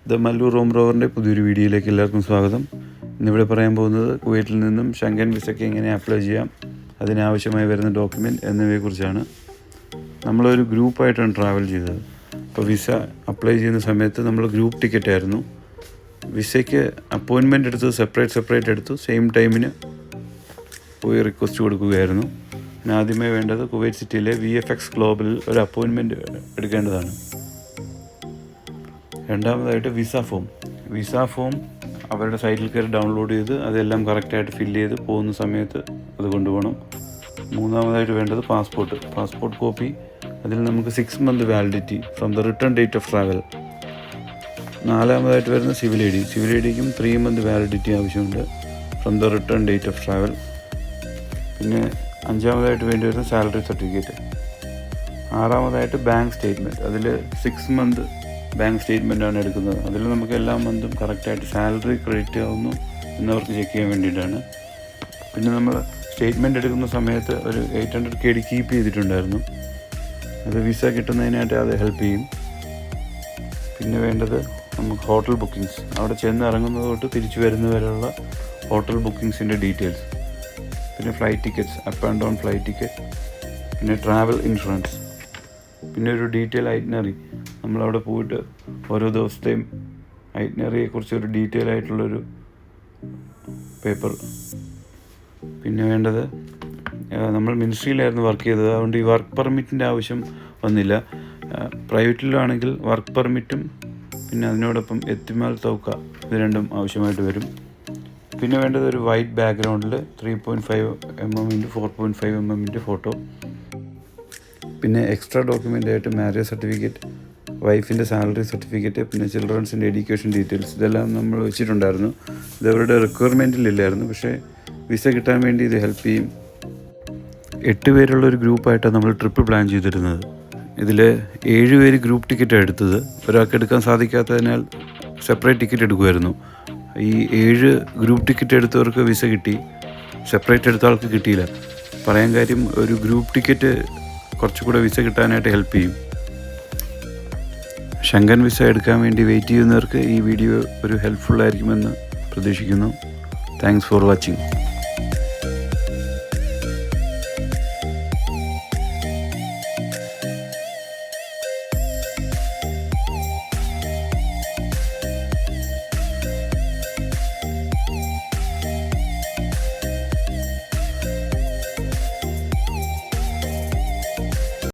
The Mallur Rome റോവറിൻ്റെ പുതിയൊരു വീഡിയോയിലേക്ക് എല്ലാവർക്കും സ്വാഗതം. ഇന്നിവിടെ പറയാൻ പോകുന്നത് കുവൈറ്റിൽ നിന്നും ഷെങ്കൻ വിസയ്ക്ക് എങ്ങനെ അപ്ലൈ ചെയ്യാം, അതിനാവശ്യമായി വരുന്ന ഡോക്യുമെൻറ്റ് എന്നിവയെക്കുറിച്ചാണ്. നമ്മളൊരു ഗ്രൂപ്പായിട്ടാണ് ട്രാവൽ ചെയ്തത്. അപ്പോൾ വിസ അപ്ലൈ ചെയ്യുന്ന സമയത്ത് നമ്മൾ ഗ്രൂപ്പ് ടിക്കറ്റ് ആയിരുന്നു. വിസയ്ക്ക് അപ്പോയിൻമെൻ്റ് എടുത്തത് സെപ്പറേറ്റ് എടുത്തു. സെയിം ടൈമിന് പോയി റിക്വസ്റ്റ് കൊടുക്കുകയായിരുന്നു. പിന്നെ ആദ്യമേ വേണ്ടത് കുവൈറ്റ് സിറ്റിയിലെ VFX ഗ്ലോബലിൽ ഒരു അപ്പോയിൻമെൻറ്റ് എടുക്കേണ്ടതാണ്. രണ്ടാമതായിട്ട് വിസ ഫോം അവരുടെ സൈറ്റിൽ കയറി ഡൗൺലോഡ് ചെയ്ത് അതെല്ലാം കറക്റ്റായിട്ട് ഫില്ല് ചെയ്ത് പോകുന്ന സമയത്ത് അത് കൊണ്ടുപോകണം. മൂന്നാമതായിട്ട് വേണ്ടത് പാസ്പോർട്ട് കോപ്പി. അതിൽ നമുക്ക് 6 month validity from the return date of travel. നാലാമതായിട്ട് വരുന്ന സിവിൽ ഐ ഡിക്കും 3 month വാലിഡിറ്റി ആവശ്യമുണ്ട് from the return date of travel. പിന്നെ അഞ്ചാമതായിട്ട് വേണ്ടി വരുന്ന സാലറി സർട്ടിഫിക്കറ്റ്. ആറാമതായിട്ട് ബാങ്ക് സ്റ്റേറ്റ്മെൻറ്റ്. അതിൽ 6 month ബാങ്ക് സ്റ്റേറ്റ്മെൻറ്റാണ് എടുക്കുന്നത്. അതിൽ നമുക്ക് എല്ലാ മന്തും കറക്റ്റായിട്ട് സാലറി ക്രെഡിറ്റ് ആവുന്നു എന്നവർക്ക് ചെക്ക് ചെയ്യാൻ വേണ്ടിയിട്ടാണ്. പിന്നെ നമ്മൾ സ്റ്റേറ്റ്മെൻറ്റ് എടുക്കുന്ന സമയത്ത് ഒരു 800 KD കീപ്പ് ചെയ്തിട്ടുണ്ടായിരുന്നു. അത് വിസ കിട്ടുന്നതിനായിട്ട് അത് ഹെൽപ്പ് ചെയ്യും. പിന്നെ വേണ്ടത് നമുക്ക് ഹോട്ടൽ ബുക്കിങ്സ്. അവിടെ ചെന്ന് ഇറങ്ങുന്നത് തൊട്ട് തിരിച്ചു വരുന്നവരെയുള്ള ഹോട്ടൽ ബുക്കിങ്സിൻ്റെ ഡീറ്റെയിൽസ്. പിന്നെ flight tickets, up and down flight ticket. പിന്നെ ട്രാവൽ ഇൻഷുറൻസ്. പിന്നെ ഒരു ഡീറ്റെയിൽ ഐറ്റിനറി. നമ്മളവിടെ പോയിട്ട് ഓരോ ദിവസത്തെയും ഐറ്റിനറിയെക്കുറിച്ച് ഒരു ഡീറ്റെയിൽ ആയിട്ടുള്ളൊരു പേപ്പർ. പിന്നെ വേണ്ടത്, നമ്മൾ മിനിസ്ട്രിയിലായിരുന്നു വർക്ക് ചെയ്തത്, അതുകൊണ്ട് ഈ വർക്ക് പെർമിറ്റിൻ്റെ ആവശ്യം വന്നില്ല. പ്രൈവറ്റിലാണെങ്കിൽ വർക്ക് പെർമിറ്റും പിന്നെ അതിനോടൊപ്പം എത്തിമാൽ തൗക്ക ഇത് രണ്ടും ആവശ്യമായിട്ട് വരും. പിന്നെ വേണ്ടത് ഒരു വൈറ്റ് ബാക്ക്ഗ്രൗണ്ടിൽ 3.5 mm × 4.5 mm ഫോട്ടോ. പിന്നെ എക്സ്ട്രാ ഡോക്യുമെൻ്റായിട്ട് മാരേജ് സർട്ടിഫിക്കറ്റ്, വൈഫിൻ്റെ സാലറി സർട്ടിഫിക്കറ്റ്, പിന്നെ ചിൽഡ്രൻസിൻ്റെ എഡ്യൂക്കേഷൻ ഡീറ്റെയിൽസ്. ഇതെല്ലാം നമ്മൾ വെച്ചിട്ടുണ്ടായിരുന്നു. ഇതവരുടെ റിക്വയർമെൻറ്റിലില്ലായിരുന്നു, പക്ഷേ വിസ കിട്ടാൻ വേണ്ടി ഇത് ഹെൽപ്പ് ചെയ്യും. 8 പേരുള്ളൊരു ഗ്രൂപ്പായിട്ടാണ് നമ്മൾ ട്രിപ്പ് പ്ലാൻ ചെയ്തിരുന്നത്. ഇതിൽ 7 പേര് ഗ്രൂപ്പ് ടിക്കറ്റാണ് എടുത്തത്. ഒരാൾക്ക് എടുക്കാൻ സാധിക്കാത്തതിനാൽ സെപ്പറേറ്റ് ടിക്കറ്റ് എടുക്കുമായിരുന്നു. ഈ 7 ഗ്രൂപ്പ് ടിക്കറ്റ് എടുത്തവർക്ക് വിസ കിട്ടി, സെപ്പറേറ്റ് എടുത്ത ആൾക്ക് കിട്ടിയില്ല. പറയാൻ കാര്യം, ഒരു ഗ്രൂപ്പ് ടിക്കറ്റ് കുറച്ചുകൂടെ വിസ കിട്ടാനായിട്ട് ഹെൽപ്പ് ചെയ്യും. ഷെങ്കൻ വിസ എടുക്കാൻ വേണ്ടി വെയിറ്റ് ചെയ്യുന്നവർക്ക് ഈ വീഡിയോ ഒരു ഹെൽപ്ഫുള്ളായിരിക്കുമെന്ന് പ്രതീക്ഷിക്കുന്നു. Thanks for watching.